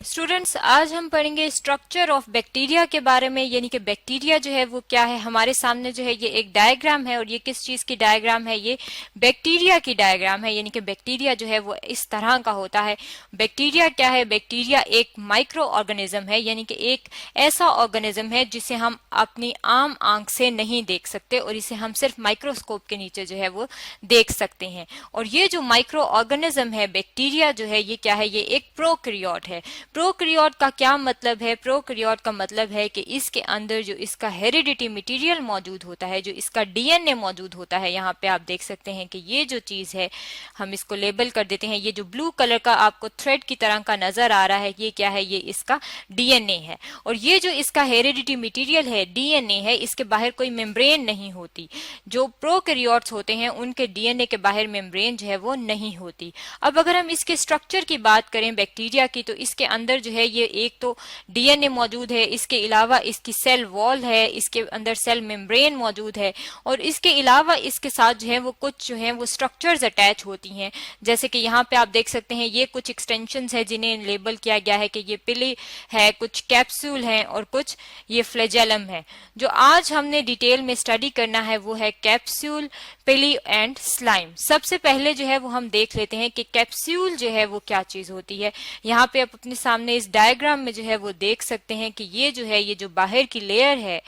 Students, आज हम पढ़ेंगे स्ट्रक्चर ऑफ बैक्टीरिया के बारे में। यानी कि बैक्टीरिया जो है वो क्या है। हमारे सामने जो है ये एक डायग्राम है और ये किस चीज की डायग्राम है, ये बैक्टीरिया की डायग्राम है। यानी कि बैक्टीरिया जो है वो इस तरह का होता है। बैक्टीरिया क्या है? बैक्टीरिया एक माइक्रो ऑर्गेनिज्म है, यानी कि एक ऐसा ऑर्गेनिज्म है जिसे हम अपनी आम आंख से नहीं देख सकते और इसे हम सिर्फ माइक्रोस्कोप के नीचे जो है वो देख सकते हैं। और ये जो माइक्रो ऑर्गेनिज्म है बैक्टीरिया जो है ये क्या है? ये एक प्रोकैरियोट है। प्रोकैरियोट का क्या मतलब है? प्रोकैरियोट का मतलब है कि इसके अंदर जो इसका हेरिडिटी मटेरियल मौजूद होता है, जो इसका डीएनए मौजूद होता है, यहाँ पे आप देख सकते हैं कि ये जो चीज है हम इसको लेबल कर देते हैं। ये जो ब्लू कलर का आपको थ्रेड की तरह का नजर आ रहा है ये क्या है? ये इसका डीएनए है। और ये जो इसका हेरिडिटी मटेरियल है, डीएनए है, इसके बाहर कोई मेम्ब्रेन नहीं होती। जो प्रोकैरियोट्स होते हैं उनके डीएनए के बाहर मेम्ब्रेन जो है वो नहीं होती। अब अगर हम इसके स्ट्रक्चर की बात करें बैक्टीरिया की, तो इसके अंदर जो है ये एक तो डीएनए मौजूद है, इसके अलावा इसकी सेल वॉल है, इसके अंदर सेल मेम्ब्रेन मौजूद है और इसके अलावा इसके साथ जो है वो कुछ जो है वो स्ट्रक्चर्स अटैच होती हैं। जैसे कि यहाँ पे आप देख सकते हैं ये कुछ एक्सटेंशंस है जिन्हें लेबल किया गया है कि ये पिली है, कुछ कैप्सूल है और कुछ ये फ्लैजेलम है। जो आज हमने डिटेल में स्टडी करना है वो है कैप्सूल, पिली एंड स्लाइम। सबसे पहले जो है वो हम देख लेते हैं कि कैप्सूल जो है वो क्या चीज होती है। यहाँ पे आप अपने सामने इस डायग्राम में जो है वो देख सकते हैं कि ये जो है ये जो बाहर की लेयर है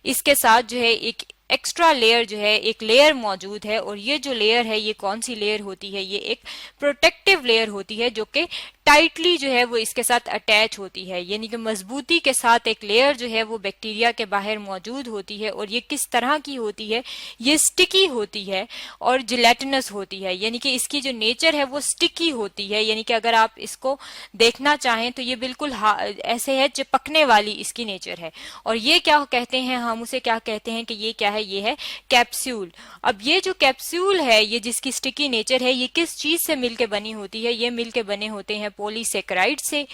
इसके साथ जो है एक एक्स्ट्रा लेयर जो है एक लेयर मौजूद है। और ये जो लेयर है ये कौन सी लेयर होती है? ये एक प्रोटेक्टिव लेयर होती है जो कि टाइटली जो है वो इसके साथ अटैच होती है। यानी कि मजबूती के साथ एक लेयर जो है वो बैक्टीरिया के बाहर मौजूद होती है। और ये किस तरह की होती है? ये स्टिकी होती है और जिलेटिनस होती है। यानी कि इसकी जो नेचर है वो स्टिकी होती है। यानी कि अगर आप इसको देखना चाहें तो ये बिल्कुल ऐसे है, चिपकने वाली इसकी नेचर है। और ये क्या कहते हैं? हम उसे क्या कहते हैं कि ये क्या है? ये है कैप्सूल। अब ये जो कैप्सूल है ये जिसकी स्टिकी नेचर है ये किस चीज से मिलके बनी होती है? ये मिलके बने होते हैं पॉलीसेकेराइड से।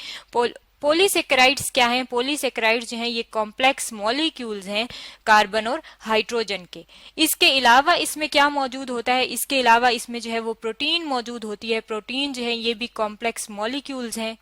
पॉलीसेकेराइड्स क्या हैं? पॉलीसेकेराइड्स जो हैं ये कॉम्प्लेक्स मॉलिक्यूल्स हैं कार्बन और हाइड्रोजन के। इसके अलावा इसमें क्या मौजूद होता है? इसके अलावा इसमें जो है वो प्रोटीन मौजूद होती है। प्रोटीन जो है ये भी कॉम्प्लेक्स मॉलिक्यूल्स हैं।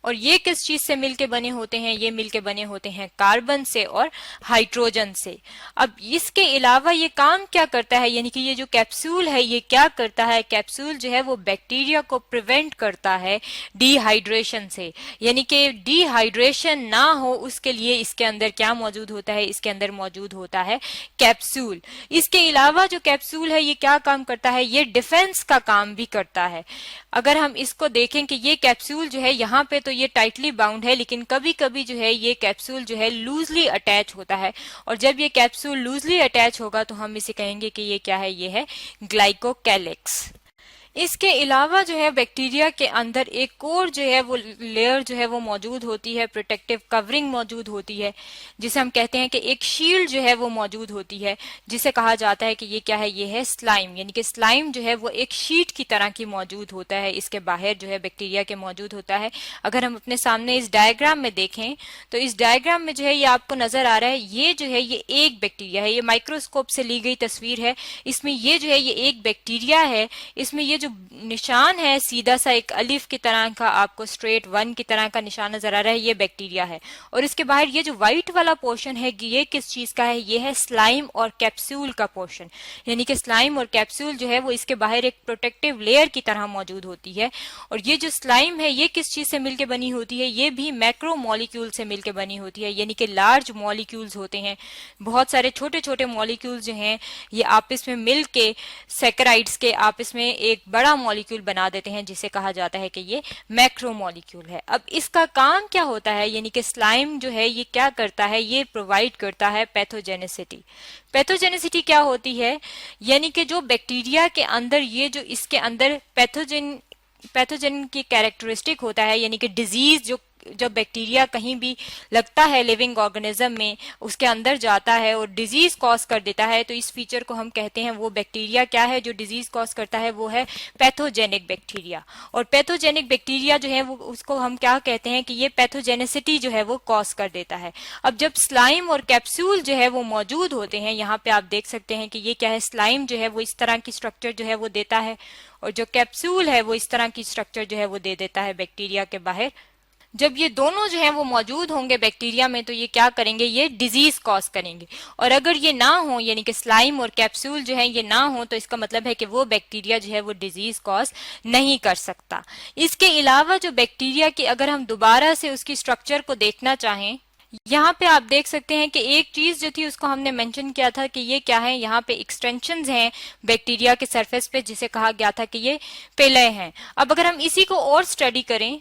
और ये किस चीज से मिलके बने होते हैं? ये मिलके बने होते हैं कार्बन से और हाइड्रोजन से। अब इसके अलावा ये काम क्या करता है? यानी कि ये जो कैप्सूल है ये क्या करता है? कैप्सूल जो है वो बैक्टीरिया को प्रिवेंट करता है डिहाइड्रेशन से। यानी कि डिहाइड्रेशन ना हो उसके लिए इसके अंदर क्या मौजूद होता है? इसके अंदर मौजूद होता है कैप्सूल। इसके अलावा जो कैप्सूल है ये क्या काम करता है? ये डिफेंस का काम भी करता है। अगर हम इसको देखें कि ये कैप्सूल जो है यहाँ पे तो ये टाइटली बाउंड है, लेकिन कभी कभी जो है ये कैप्सूल जो है लूजली अटैच होता है। और जब ये कैप्सूल लूजली अटैच होगा तो हम इसे कहेंगे कि ये क्या है? ये है ग्लाइकोकैलिक्स। इसके अलावा जो है बैक्टीरिया के अंदर एक और जो है वो लेयर जो है वो मौजूद होती है, प्रोटेक्टिव कवरिंग मौजूद होती है, जिसे हम कहते हैं कि एक शील्ड जो है वो मौजूद होती है, जिसे कहा जाता है कि ये क्या है? ये है स्लाइम। यानी कि स्लाइम जो है वो एक शीट की तरह की मौजूद होता है, इसके बाहर जो है बैक्टीरिया के मौजूद होता है। अगर हम अपने सामने इस डायग्राम में देखें तो इस डायग्राम में जो है ये आपको नजर आ रहा है, ये जो है ये एक बैक्टीरिया है। ये माइक्रोस्कोप से ली गई तस्वीर है। इसमें ये जो है ये एक बैक्टीरिया है। इसमें ये जो निशान है सीधा सा एक अलिफ की तरह का, आपको स्ट्रेट 1 की तरह का निशान नजर आ रहा है, ये बैक्टीरिया है। और इसके बाहर ये जो व्हाइट वाला पोर्शन है ये किस चीज का है? ये है स्लाइम और कैप्सूल का पोर्शन। यानी कि स्लाइम और कैप्सूल जो है वो इसके बाहर एक प्रोटेक्टिव लेयर की तरह मौजूद होती है। और ये जो स्लाइम है ये किस चीज से मिलकर बनी होती है? ये भी मैक्रो मॉलिक्यूल से मिलकर बनी होती है। यानी कि लार्ज मॉलिक्यूल्स होते हैं, बहुत सारे छोटे छोटे मॉलिक्यूल्स जो हैं ये आपस में मिलके सेकेराइड्स के आपस में एक बड़ा मॉलिक्यूल बना देते हैं, जिसे कहा जाता है कि ये मैक्रो मॉलिक्यूल है। अब इसका काम क्या होता है? यानी कि स्लाइम जो है ये क्या करता है? ये प्रोवाइड करता है पैथोजेनिसिटी। पैथोजेनिसिटी क्या होती है? यानी कि जो बैक्टीरिया के अंदर ये जो इसके अंदर पैथोजन की कैरेक्टरिस्टिक होता है, यानी कि डिजीज जो जब बैक्टीरिया कहीं भी लगता है लिविंग ऑर्गेनिज्म में, उसके अंदर जाता है और डिजीज कॉज कर देता है, तो इस फीचर को हम कहते हैं वो बैक्टीरिया क्या है जो डिजीज कॉज करता है? वो है पैथोजेनिक बैक्टीरिया। और पैथोजेनिक बैक्टीरिया जो है वो उसको हम क्या कहते हैं कि ये पैथोजेनिसिटी जो है वो कॉज कर देता है। अब जब स्लाइम और कैप्सूल जो है वो मौजूद होते हैं, यहाँ पे आप देख सकते हैं कि ये क्या है? स्लाइम जो है वो इस तरह की स्ट्रक्चर जो है वो देता है और जो कैप्सूल है वो इस तरह की स्ट्रक्चर जो है वो दे देता है बैक्टीरिया के बाहर। जब ये दोनों जो है वो मौजूद होंगे बैक्टीरिया में तो ये क्या करेंगे, ये डिजीज कॉज करेंगे। और अगर ये ना हो, यानी कि स्लाइम और कैप्सूल जो है ये ना हो, तो इसका मतलब है कि वो बैक्टीरिया जो है वो डिजीज कॉज नहीं कर सकता। इसके अलावा जो बैक्टीरिया की अगर हम दोबारा से उसकी स्ट्रक्चर को देखना चाहें, यहाँ पे आप देख सकते हैं कि एक चीज जो थी उसको हमने मेंशन किया था कि ये क्या है, यहाँ पे एक्सटेंशंस हैं बैक्टीरिया के सरफेस पे, जिसे कहा गया था कि ये पेलय हैं। अब अगर हम इसी को और स्टडी करें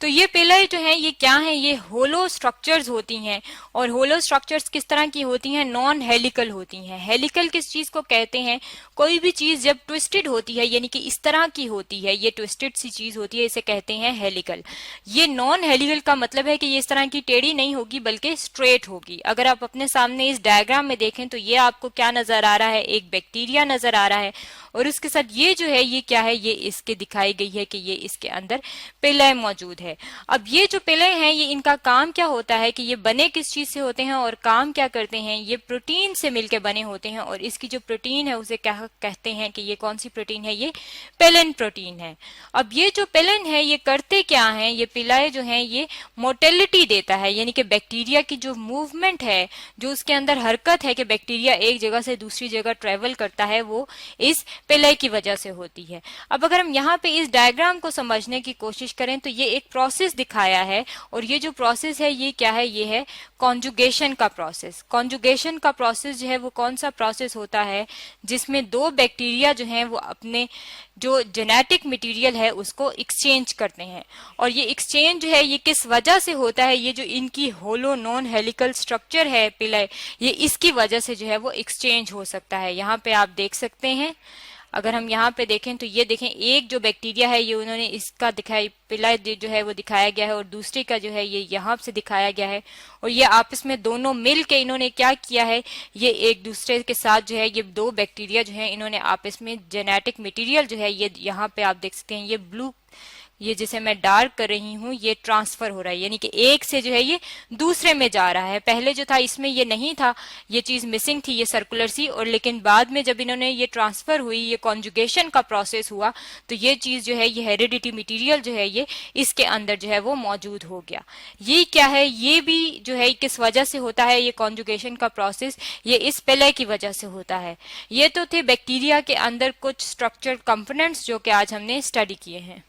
तो ये पेलय जो है ये क्या है, ये होलो स्ट्रक्चर्स होती हैं। और होलो स्ट्रक्चर्स किस तरह की होती हैं, नॉन हेलिकल होती हैं। हेलिकल किस चीज को कहते हैं, कोई भी चीज जब ट्विस्टेड होती है यानी कि इस तरह की होती है, ये ट्विस्टेड सी चीज होती है, इसे कहते हैं हेलिकल। ये नॉन हेलिकल का मतलब है कि ये इस तरह की टेढ़ी नहीं होगी बल्कि स्ट्रेट होगी। अगर आप अपने सामने इस डायग्राम में देखें तो ये आपको क्या नजर आ रहा है, एक बैक्टीरिया नजर आ रहा है, और उसके साथ ये जो है ये क्या है, ये इसके दिखाई गई है कि ये इसके अंदर पेलय मौजूद है। अब ये जो पेलय हैं ये इनका काम क्या होता है कि ये बने किस चीज से होते हैं और काम क्या करते हैं, ये प्रोटीन से मिलकर बने होते हैं। और इसकी जो प्रोटीन है उसे क्या कहते हैं कि ये कौन सी प्रोटीन है, ये पेलिन प्रोटीन है। अब ये जो पेलिन है ये करते क्या है, ये पेलय जो है ये मोटेलिटी देता है, यानी कि बैक्टीरिया की जो मूवमेंट है, जो उसके अंदर हरकत है कि बैक्टीरिया एक जगह से दूसरी जगह ट्रेवल करता है, वो इस पेलय की वजह से होती है। अब अगर हम यहाँ पे इस डायग्राम को समझने की कोशिश करें तो ये एक प्रोसेस दिखाया है, और ये जो प्रोसेस है ये क्या है, ये है कॉन्जुगेशन का प्रोसेस। कॉन्जुगेशन का प्रोसेस जो है वो कौन सा प्रोसेस होता है, जिसमें दो बैक्टीरिया जो हैं वो अपने जो जेनेटिक मटेरियल है उसको एक्सचेंज करते हैं। और ये एक्सचेंज जो है ये किस वजह से होता है, ये जो इनकी होलो नॉन हेलिकल स्ट्रक्चर है पेलय, ये इसकी वजह से जो है वो एक्सचेंज हो सकता है। यहाँ पे आप देख सकते हैं, अगर हम यहाँ पे देखें तो ये देखें, एक जो बैक्टीरिया है ये उन्होंने इसका दिखाई पेलय जो है वो दिखाया गया है, और दूसरे का जो है ये यहाँ से दिखाया गया है। और ये आपस में दोनों मिल के इन्होंने क्या किया है, ये एक दूसरे के साथ जो है ये दो बैक्टीरिया जो है इन्होंने आपस में जेनेटिक मटेरियल जो है ये यहाँ पे आप देख सकते हैं, ये ब्लू, ये जिसे मैं डार्क कर रही हूँ, ये ट्रांसफर हो रहा है, यानी कि एक से जो है ये दूसरे में जा रहा है। पहले जो था इसमें ये नहीं था, ये चीज मिसिंग थी, ये सर्कुलर सी, और लेकिन बाद में जब इन्होंने ये ट्रांसफर हुई, ये कॉन्जुगेशन का प्रोसेस हुआ, तो ये चीज जो है ये हेरिडिटी मटेरियल जो है ये इसके अंदर जो है वो मौजूद हो गया। ये क्या है, ये भी जो है किस वजह से होता है, ये कॉन्जुगेशन का प्रोसेस ये इस पेलय की वजह से होता है। ये तो थे बैक्टीरिया के अंदर कुछ स्ट्रक्चर कंपोनेंट्स जो कि आज हमने स्टडी किए हैं।